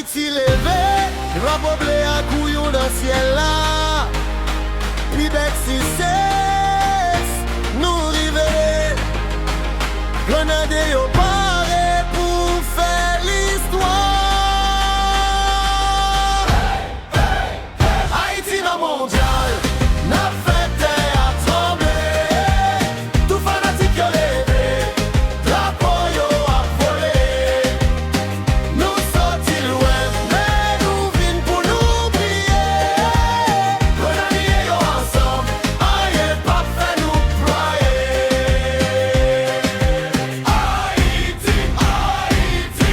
Haïti levé, drapeau bleu à couillon dans le ciel là. Puis dès que si c'est, nous river. Grenade yo paré pour faire l'histoire. Haïti dans mondial, n'a fait terre à trembler. Tout fanatique yo levé, drapeau yo a volé. Nous sortis loin, mais nous vînes pour nous plier. Grenadiers yo ensemble, rien pas fait nous ployer. Haïti, Haïti,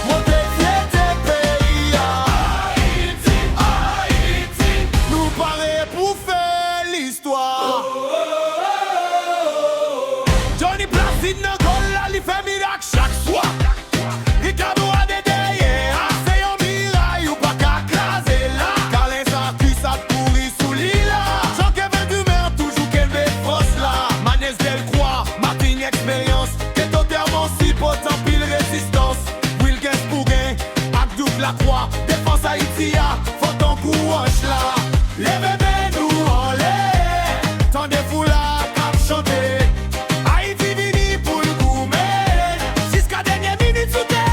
montez fierté pays. Haïti, Haïti, nous paraît pour faire l'histoire. Johnny Placide nan gol la li fait miracle chaque soir. Ricardo a des derrière, c'est un miracle ou pas qu'à craser là. Car les gens qui savent courir sous l'île là. Jean Kevin Dumer toujours qu'elle veut force là. Manès Delcroix, Martin expérience. Qu'est totalement si potent pile résistance. Wilkins Bougain, Abdouf Lacroix. Défense Haïti a, faut ton courage là. Lèvez nous en l'air, tant des foules à cap chanter. Haïti vini pour le gourmet, jusqu'à dernière minute sous terre.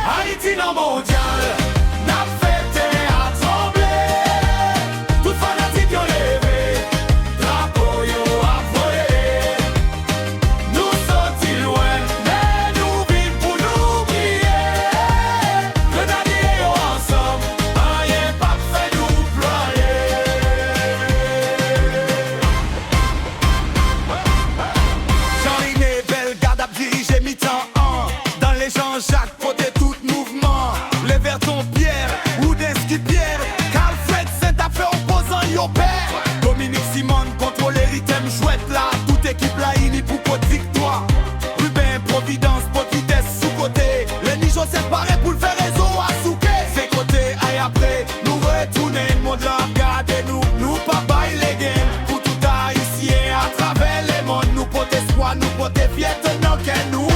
Haïti dans mondial, n'a fait terre à trembler. Tout fanatique yo levé, drapeau yo a volé. Nous sortis loin, mais nous vînes pour nous briller. Grenadiers yo ensemble, rien pas fait nous ployer. Jean-René Bellegarde a dirigé mi-temps dans les Jean-Jacques, côté tout mouvement. Les Verton Pierre, Oudinski Pierre, Carl-Fred Saint-Affaire opposant yo père. Dominique Simon contrôle les rythmes chouette là. Toute équipe là unie pour pot victoire. Ruben Providence, pot vitesse sous-côté. Lenny Joseph paraît pour le faire réseau à souquer. C'est côté, aïe après, nous retourner. Le monde là, regardez-nous, nous pas bail les games. Pour tout haïtien à travers les mondes. Nous pot espoir, nous pot fierté, non qu'est nous.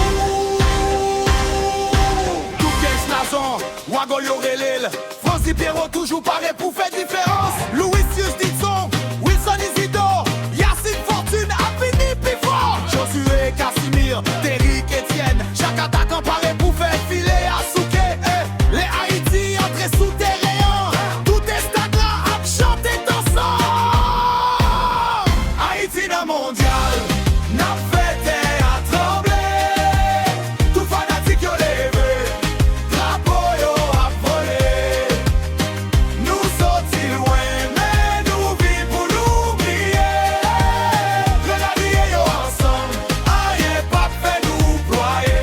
Tout qu'est Snazon, Wago Yorelil. Francis Pierrot toujours pareil pour faire différence. Louisius Dixon, Wilson Isidore, Yacine Fortune, Avini Pifort. Josué Casimir, Derrick Etienne. Chaque attaquant pareil pour faire filer à souquer. Les Haïti entrés souterrains. Tout est stade là à chanter ensemble. Haïti dans mondial, n'a fait terre à trembler. Tout fanatique yo levé, drapeau yo a volé. Nous sortis loin, mais nous vînes pour nous briller. Grenadiers yo ensemble, rien pas fait nous ployer.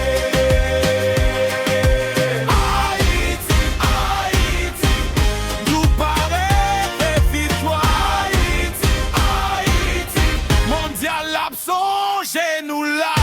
Haïti, Haïti, nous paraît fait victoire. Haïti, Haïti, mondial absent, chez nous là.